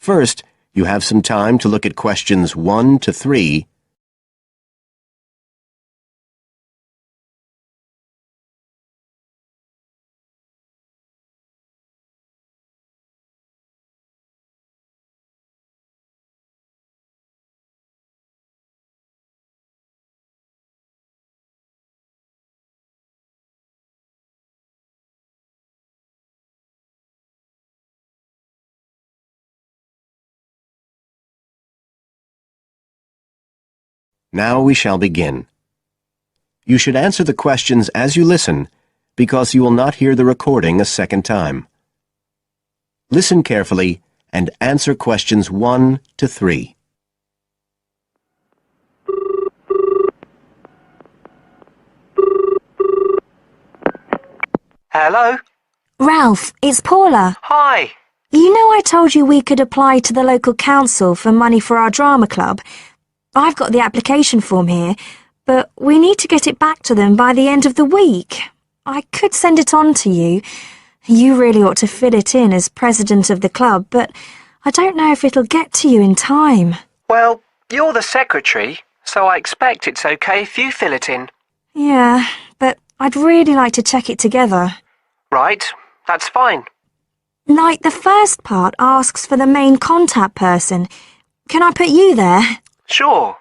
First, you have some time to look at questions 1 to 3. Now we shall begin. You should answer the questions as you listen, because you will not hear the recording a second time. Listen carefully and answer questions 1 to 3. Hello? Ralph, it's Paula. Hi. You know I told you we could apply to the local council for money for our drama club? I've got the application form here, but we need to get it back to them by the end of the week. I could send it on to you. You really ought to fill it in as president of the club, but I don't know if it'll get to you in time. Well, you're the secretary, so I expect it's okay if you fill it in. Yeah, but I'd really like to check it together. Right, that's fine. Like, the first part asks for the main contact person. Can I put you there? Sure.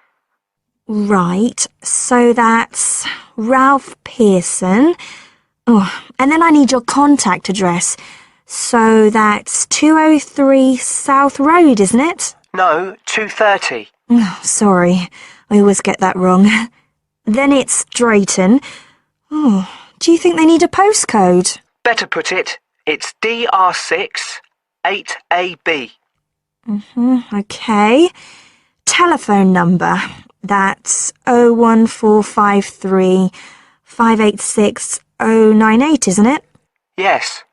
Right, so that's Ralph Pearson. Oh, and then I need your contact address. So that's 203 South Road, isn't it? No, 2:30. Oh, sorry, I always get that wrong. Then it's Drayton. Oh, do you think they need a postcode? Better put it, it's DR6 8AB. Okay. Telephone number. That's 01453 586 098, isn't it? Yes.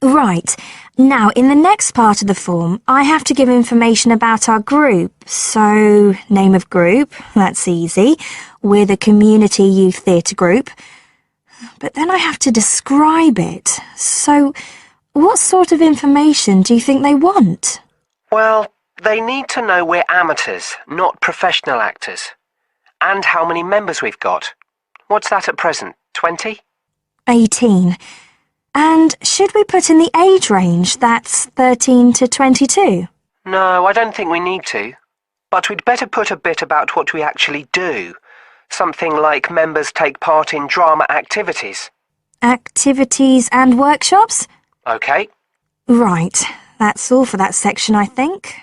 Right. Now, in the next part of the form, I have to give information about our group. So, name of group, that's easy. We're the Community Youth Theatre Group. But then I have to describe it. So, what sort of information do you think they want? Well, they need to know we're amateurs, not professional actors. And how many members we've got. What's that at present, 20? 18. And should we put in the age range, that's 13 to 22? No, I don't think we need to. But we'd better put a bit about what we actually do. Something like members take part in drama activities. Activities and workshops? OK. Right. That's all for that section, I think.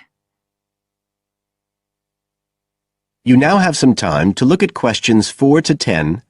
You now have some time to look at questions 4 to 10.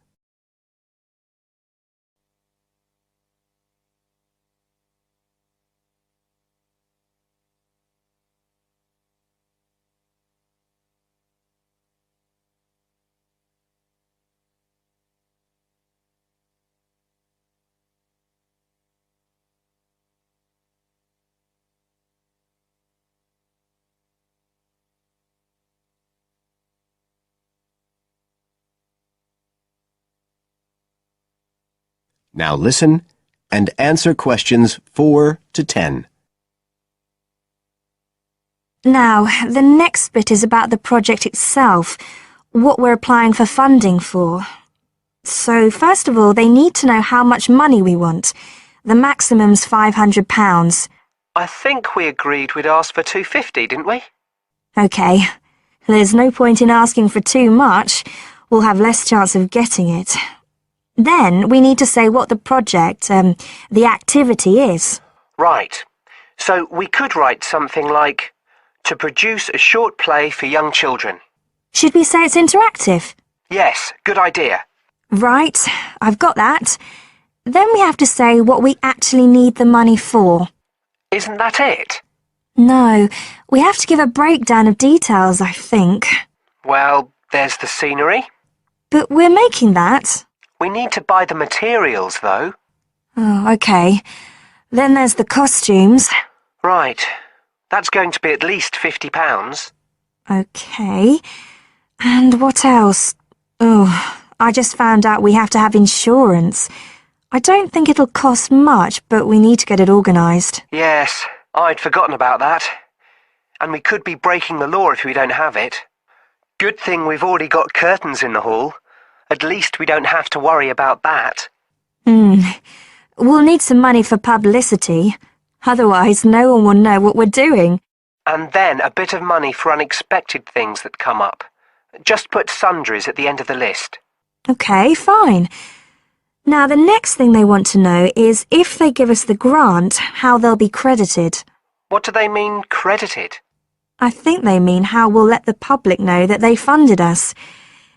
Now listen and answer questions 4 to 10. Now, the next bit is about the project itself, what we're applying for funding for. So, first of all, they need to know how much money we want. The maximum's £500. I think we agreed we'd ask for 250, didn't we? OK. There's no point in asking for too much. We'll have less chance of getting it. Then we need to say what the project, the activity is. Right. So we could write something like, to produce a short play for young children. Should we say it's interactive? Yes, good idea. Right, I've got that. Then we have to say what we actually need the money for. Isn't that it? No, we have to give a breakdown of details, I think. Well, there's the scenery. But we're making that. We need to buy the materials, though. Oh, OK. Then there's the costumes. Right. That's going to be at least £50. OK. And what else? Oh, I just found out we have to have insurance. I don't think it'll cost much, but we need to get it organised. Yes, I'd forgotten about that. and we could be breaking the law if we don't have it. Good thing we've already got curtains in the hall. At least we don't have to worry about that. We'll need some money for publicity. Otherwise, no one will know what we're doing. And then a bit of money for unexpected things that come up. Just put sundries at the end of the list. OK, fine. Now, the next thing they want to know is if they give us the grant, how they'll be credited. What do they mean, credited? I think they mean how we'll let the public know that they funded us.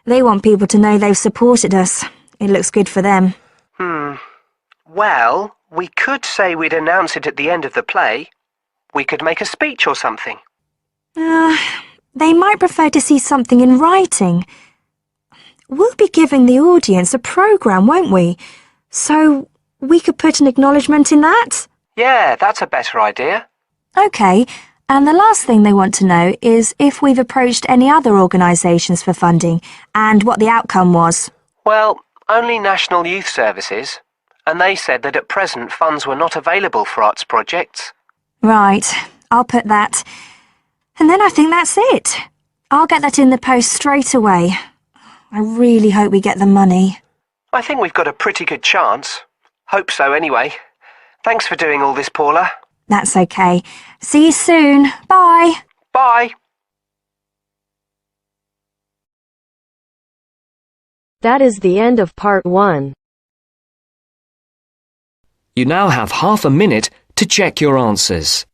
They want people to know they've supported us. It looks good for them. Well, we could say we'd announce it at the end of the play. We could make a speech or something. They might prefer to see something in writing. We'll be giving the audience a programme, won't we? So we could put an acknowledgement in that? Yeah, that's a better idea. OK, and the last thing they want to know is if we've approached any other organisations for funding and what the outcome was. Well, only National Youth Services, and they said that at present funds were not available for arts projects. Right, I'll put that. And then I think that's it. I'll get that in the post straight away. I really hope we get the money. I think we've got a pretty good chance. Hope so anyway. Thanks for doing all this, Paula. That's OK. See you soon. Bye. Bye. That is the end of part 1. You now have half a minute to check your answers.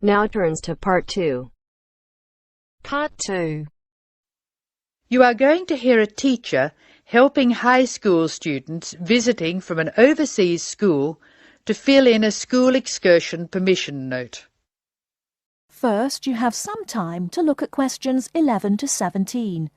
Now turns to part 2. Part 2. You are going to hear a teacher helping high school students visiting from an overseas school to fill in a school excursion permission note. First, you have some time to look at questions 11 to 17.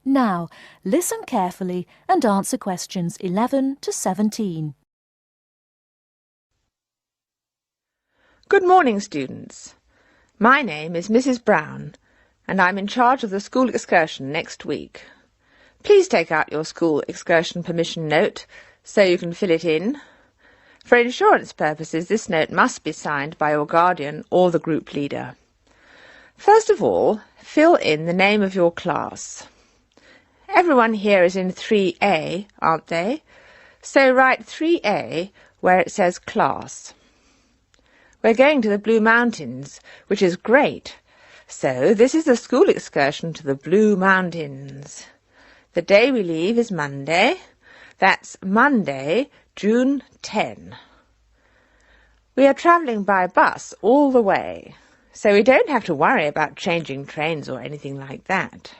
Now, listen carefully and answer questions 11 to 17. Good morning, students. My name is Mrs. Brown, and I'm in charge of the school excursion next week. Please take out your school excursion permission note so you can fill it in. For insurance purposes, this note must be signed by your guardian or the group leader. First of all, fill in the name of your class. Everyone here is in 3A, aren't they? So write 3A where it says class. We're going to the Blue Mountains, which is great. So this is the school excursion to the Blue Mountains. The day we leave is Monday. That's Monday, June 10. We are travelling by bus all the way, so we don't have to worry about changing trains or anything like that.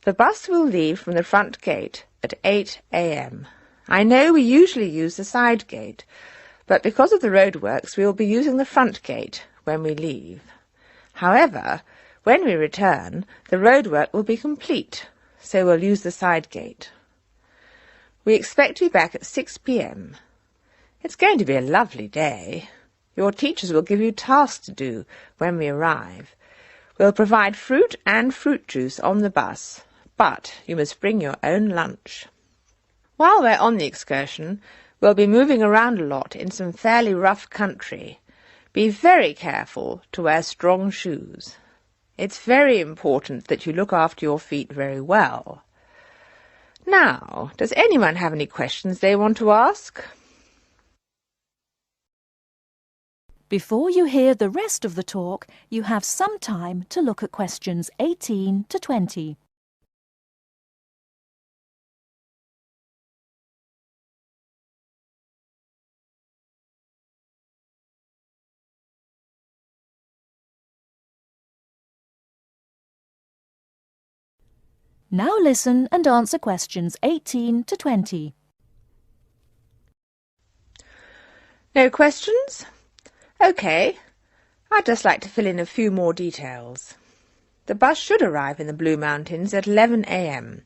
The bus will leave from the front gate at 8 a.m. I know we usually use the side gate, but because of the roadworks we will be using the front gate when we leave. However, when we return, the roadwork will be complete, so we'll use the side gate. We expect to be back at 6 p.m. It's going to be a lovely day. Your teachers will give you tasks to do when we arrive. We'll provide fruit and fruit juice on the bus, but you must bring your own lunch. While we're on the excursion, we'll be moving around a lot in some fairly rough country. Be very careful to wear strong shoes. It's very important that you look after your feet very well. Now, does anyone have any questions they want to ask? Before you hear the rest of the talk, you have some time to look at questions 18 to 20. Now listen and answer questions 18 to 20. No questions? OK. I'd just like to fill in a few more details. The bus should arrive in the Blue Mountains at 11 a.m.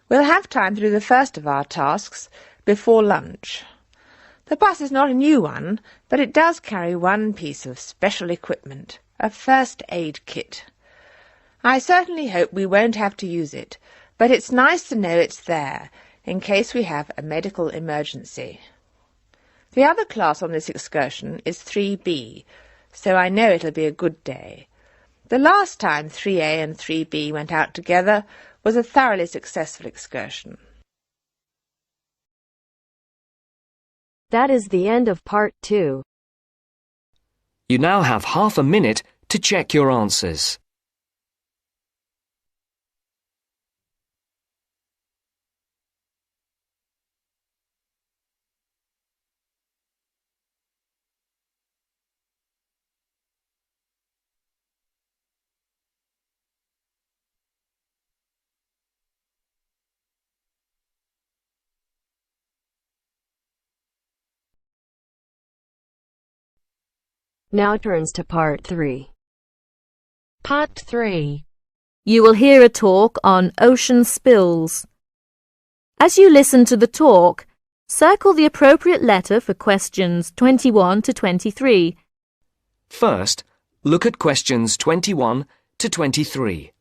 We'll have time to do the first of our tasks before lunch. The bus is not a new one, but it does carry one piece of special equipment, a first aid kit. I certainly hope we won't have to use it, but it's nice to know it's there in case we have a medical emergency. The other class on this excursion is 3B, so I know it'll be a good day. The last time 3A and 3B went out together was a thoroughly successful excursion. That is the end of part 2. You now have half a minute to check your answers. Now turns to part 3. Part 3. You will hear a talk on ocean spills. As you listen to the talk, circle the appropriate letter for questions 21 to 23. First, look at questions 21 to 23.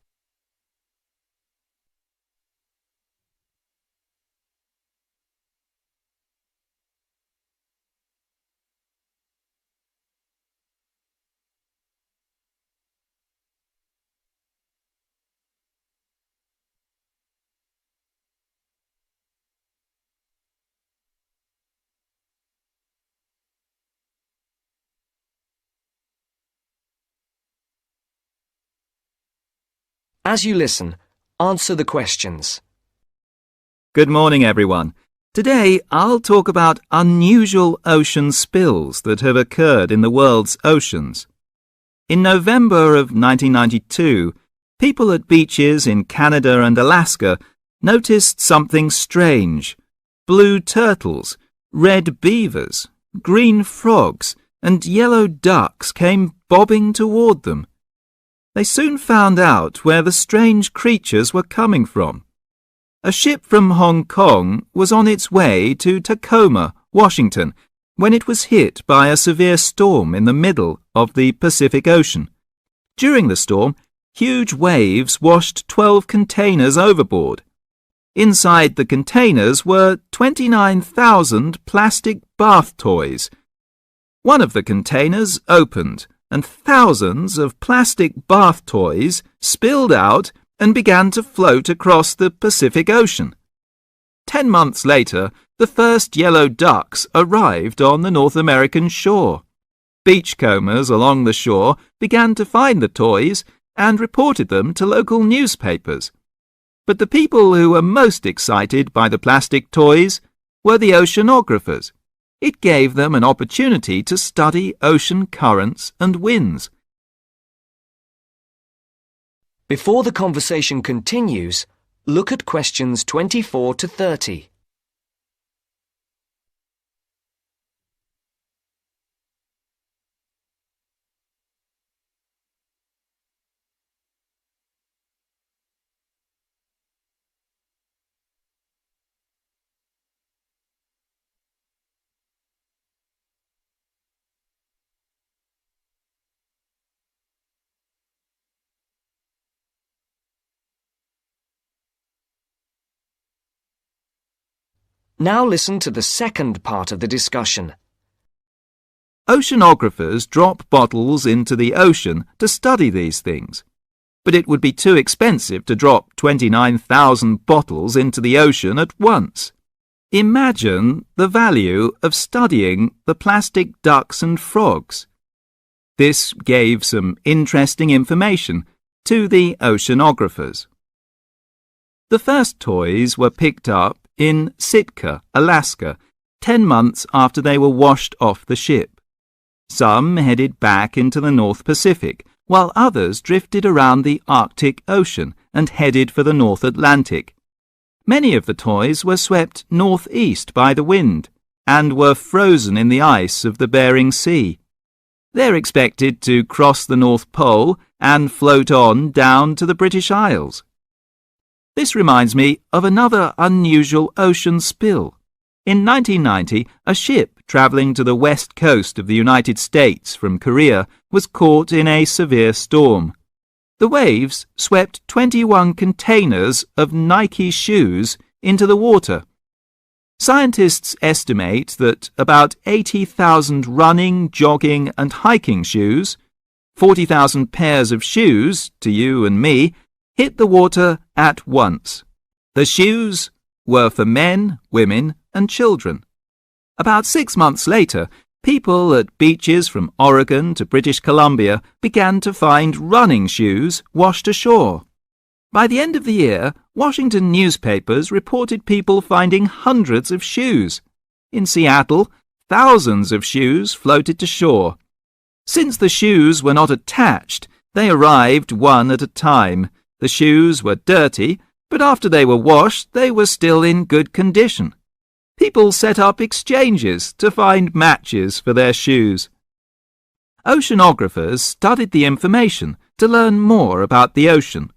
As you listen, answer the questions. Good morning, everyone. Today, I'll talk about unusual ocean spills that have occurred in the world's oceans. In November of 1992, people at beaches in Canada and Alaska noticed something strange. Blue turtles, red beavers, green frogs, and yellow ducks came bobbing toward them. They soon found out where the strange creatures were coming from. A ship from Hong Kong was on its way to Tacoma, Washington, when it was hit by a severe storm in the middle of the Pacific Ocean. During the storm, huge waves washed 12 containers overboard. Inside the containers were 29,000 plastic bath toys. One of the containers opened, and thousands of plastic bath toys spilled out and began to float across the Pacific Ocean. 10 months later, the first yellow ducks arrived on the North American shore. Beachcombers along the shore began to find the toys and reported them to local newspapers. But the people who were most excited by the plastic toys were the oceanographers. It gave them an opportunity to study ocean currents and winds. Before the conversation continues, look at questions 24 to 30. Now listen to the second part of the discussion. Oceanographers drop bottles into the ocean to study these things. But it would be too expensive to drop 29,000 bottles into the ocean at once. Imagine the value of studying the plastic ducks and frogs. This gave some interesting information to the oceanographers. The first toys were picked up in Sitka, Alaska, 10 months after they were washed off the ship. Some headed back into the North Pacific, while others drifted around the Arctic Ocean and headed for the North Atlantic. Many of the toys were swept northeast by the wind and were frozen in the ice of the Bering Sea. They're expected to cross the North Pole and float on down to the British Isles. This reminds me of another unusual ocean spill. In 1990, a ship travelling to the west coast of the United States from Korea was caught in a severe storm. The waves swept 21 containers of Nike shoes into the water. Scientists estimate that about 80,000 running, jogging and hiking shoes, 40,000 pairs of shoes, to you and me, hit the water at once. The shoes were for men, women and children. About 6 months later, people at beaches from Oregon to British Columbia began to find running shoes washed ashore. By the end of the year, Washington newspapers reported people finding hundreds of shoes. In Seattle, thousands of shoes floated to shore. Since the shoes were not attached, they arrived one at a time. The shoes were dirty, but after they were washed, they were still in good condition. People set up exchanges to find matches for their shoes. Oceanographers studied the information to learn more about the ocean.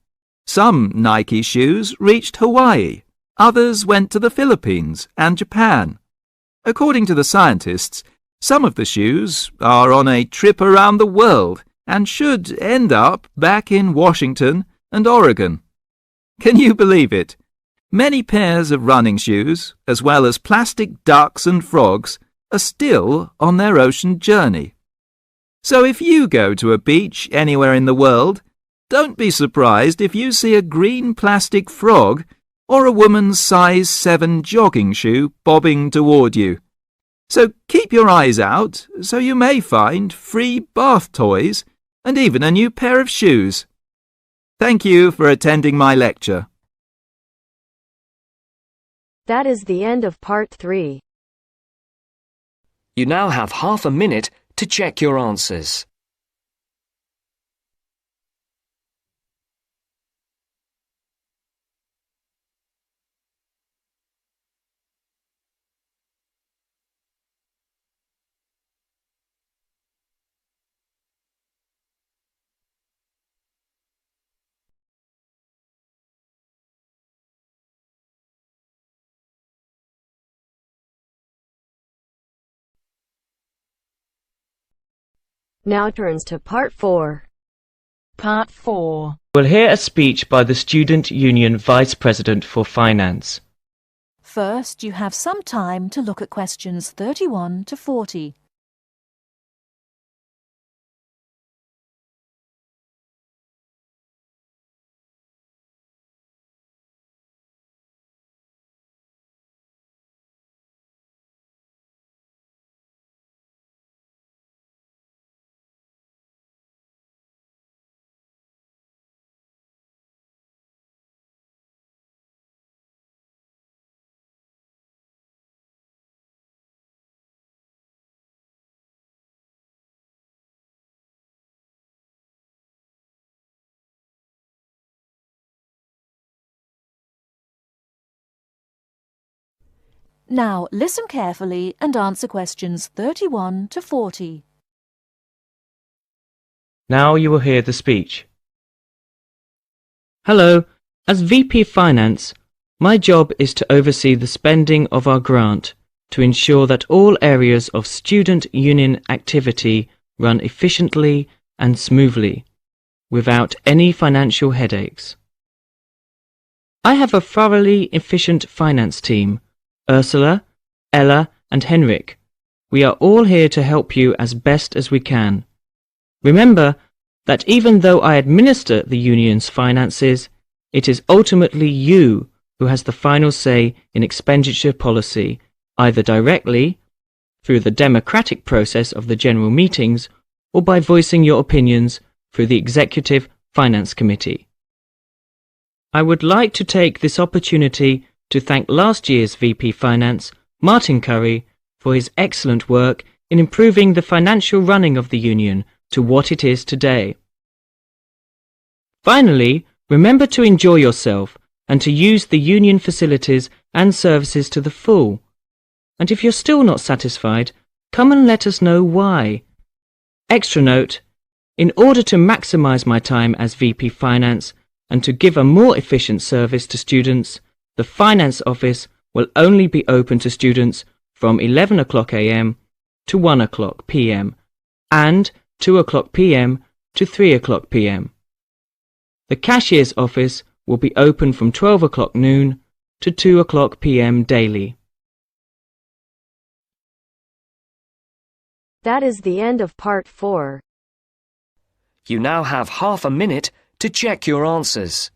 Some Nike shoes reached Hawaii, others went to the Philippines and Japan. According to the scientists, some of the shoes are on a trip around the world and should end up back in Washington and Oregon. Can you believe it? Many pairs of running shoes, as well as plastic ducks and frogs, are still on their ocean journey. So if you go to a beach anywhere in the world, don't be surprised if you see a green plastic frog or a woman's size 7 jogging shoe bobbing toward you. So keep your eyes out, so you may find free bath toys and even a new pair of shoes. Thank you for attending my lecture. That is the end of part 3. You now have half a minute to check your answers. Now turns to part 4. Part 4. We'll hear a speech by the Student Union Vice President for Finance. First, you have some time to look at questions 31 to 40. Now listen carefully and answer questions 31 to 40. Now you will hear the speech. Hello, as VP Finance, my job is to oversee the spending of our grant to ensure that all areas of student union activity run efficiently and smoothly, without any financial headaches. I have a thoroughly efficient finance team, Ursula, Ella and Henrik. We are all here to help you as best as we can. Remember that even though I administer the union's finances, it is ultimately you who has the final say in expenditure policy, either directly, through the democratic process of the general meetings, or by voicing your opinions through the Executive Finance Committee. I would like to take this opportunity to thank last year's VP Finance, Martin Curry, for his excellent work in improving the financial running of the union to what it is today. Finally, remember to enjoy yourself and to use the union facilities and services to the full. And if you're still not satisfied, come and let us know why. Extra note, in order to maximise my time as VP Finance and to give a more efficient service to students, the Finance Office will only be open to students from 11 o'clock a.m. to 1 o'clock p.m. and 2 o'clock p.m. to 3 o'clock p.m. The Cashier's Office will be open from 12 o'clock noon to 2 o'clock p.m. daily. That is the end of part 4. You now have half a minute to check your answers.